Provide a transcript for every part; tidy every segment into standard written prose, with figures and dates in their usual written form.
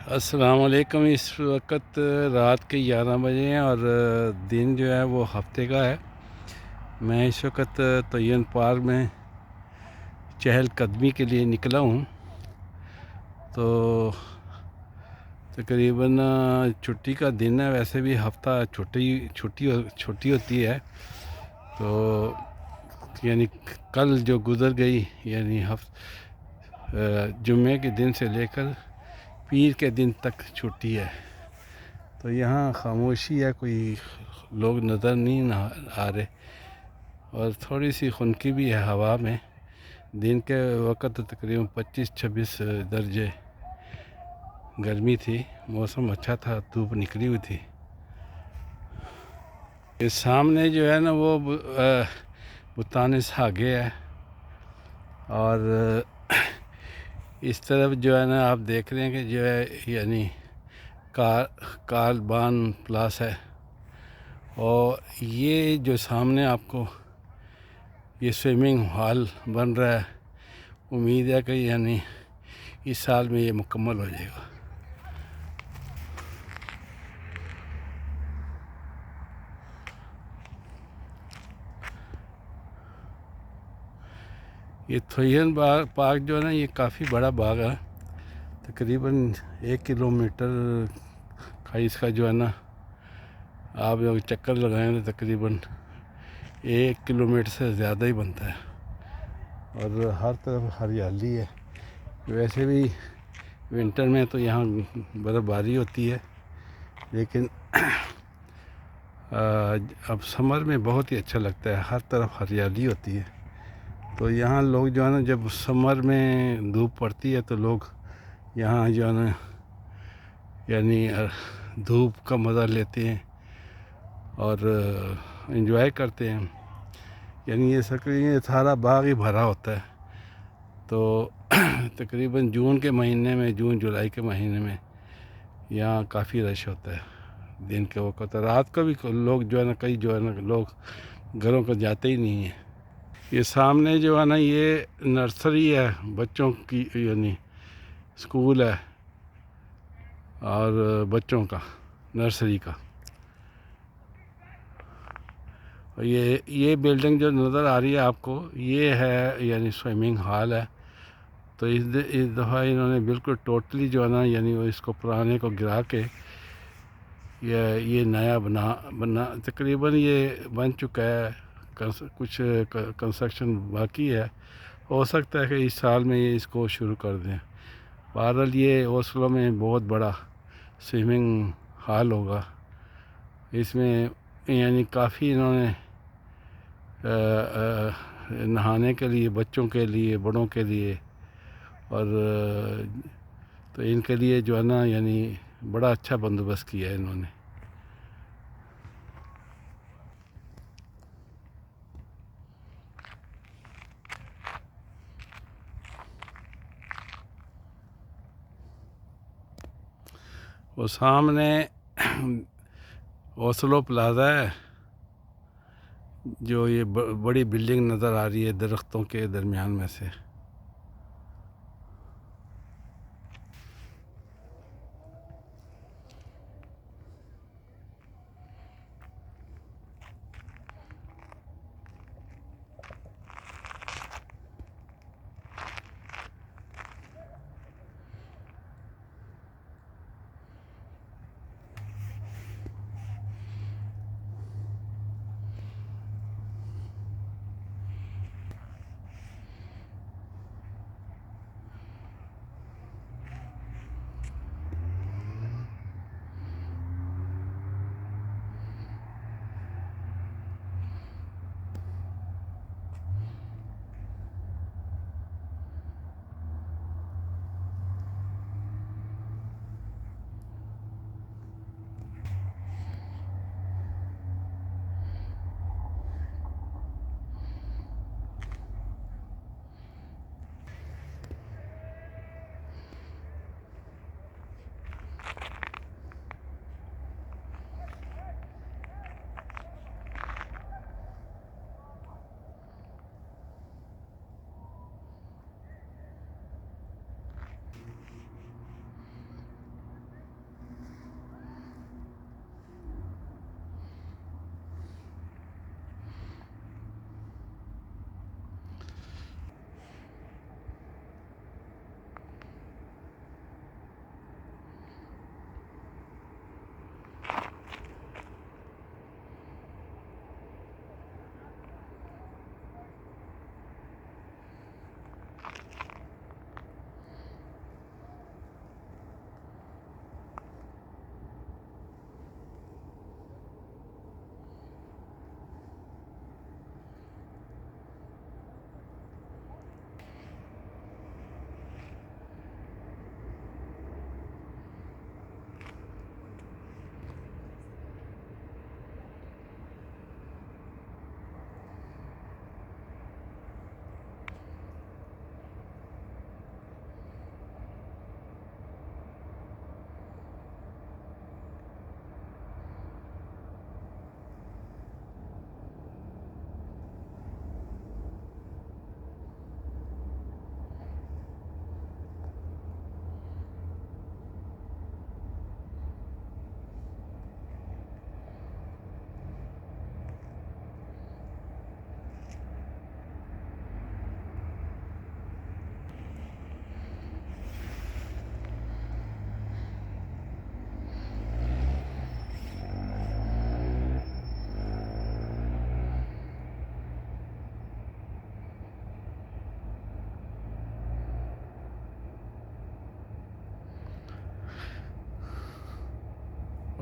अस्सलाम वालेकुम। इस वक्त रात के 11 बजे हैं और दिन जो है वो हफ्ते का है। मैं इस वक्त तय्यन पार्क में चहलकदमी के लिए निकला हूँ। तो तकरीबन छुट्टी का दिन है, वैसे भी हफ्ता छुट्टी छुट्टी छुट्टी होती है। तो यानी कल जो गुज़र गई, यानी जुम्मे के दिन से लेकर पीर के दिन तक छुट्टी है। तो यहाँ खामोशी है, कोई लोग नज़र नहीं ना आ रहे और थोड़ी सी खुनकी भी है हवा में। दिन के वक़्त तकरीबन 25-26 दर्जे गर्मी थी, मौसम अच्छा था, धूप निकली हुई थी। ये सामने जो है ना वो बुतान सागे है और इस तरफ जो है ना आप देख रहे हैं कि जो है यानी कारबान प्लास है। और ये जो सामने आपको ये स्विमिंग हॉल बन रहा है, उम्मीद है कि यानी इस साल में ये मुकम्मल हो जाएगा। ये थोयन बाग पार्क जो है ना, ये काफ़ी बड़ा बाग है। तकरीबन 1 किलोमीटर का इसका जो है ना, आप जब चक्कर लगाएं तो तकरीबन 1 किलोमीटर से ज़्यादा ही बनता है और हर तरफ हरियाली है। वैसे भी विंटर में तो यहाँ बर्फ़बारी होती है, लेकिन अब समर में बहुत ही अच्छा लगता है, हर तरफ हरियाली होती है। तो यहाँ लोग जो है ना, जब समर में धूप पड़ती है तो लोग यहाँ जो है ना यानी धूप का मज़ा लेते हैं और इन्जॉय करते हैं। यानी ये सारा बाग ही भरा होता है। तो तकरीबन जून के महीने में, जून जुलाई के महीने में यहाँ काफ़ी रश होता है दिन के वक़्त। रात को भी लोग जो है ना, कई जो है ना लोग घरों को जाते ही नहीं हैं। ये सामने जो है ना, ये नर्सरी है बच्चों की, यानी स्कूल है और बच्चों का नर्सरी का। और ये बिल्डिंग जो नज़र आ रही है आपको, ये है यानी स्विमिंग हॉल है। तो इस दफ़ा इन्होंने बिल्कुल टोटली जो है ना, यानी वो इसको पुराने को गिरा के ये नया बना बना तकरीबन ये बन चुका है। कुछ कंस्ट्रक्शन बाकी है, हो सकता है कि इस साल में ये इसको शुरू कर दें। बहरहाल ये ओस्लो में बहुत बड़ा स्विमिंग हॉल होगा। इसमें यानी काफ़ी इन्होंने नहाने के लिए, बच्चों के लिए, बड़ों के लिए और तो इनके लिए जो है ना, यानी बड़ा अच्छा बंदोबस्त किया है इन्होंने। वो सामने ओस्लो प्लाज़ा है, जो ये बड़ी बिल्डिंग नज़र आ रही है दरख्तों के दरमियान में से।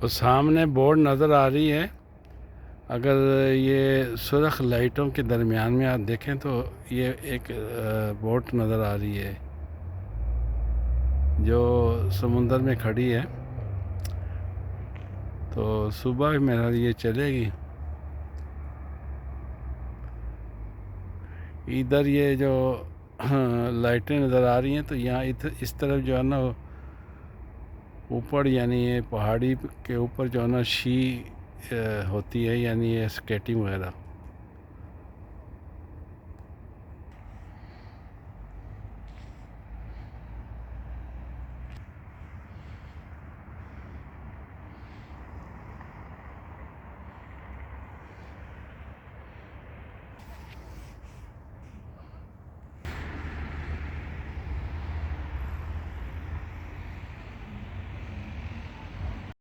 और सामने बोर्ड नज़र आ रही है। अगर ये सुरख लाइटों के दरमियान में आप देखें तो ये एक बोट नज़र आ रही है जो समुंदर में खड़ी है। तो सुबह मेरा ये चलेगी। इधर ये जो लाइटें नज़र आ रही हैं तो यहाँ इस तरफ जो है ना ऊपर यानी ये पहाड़ी के ऊपर जो है ना होती है यानी ये स्केटिंग वगैरह।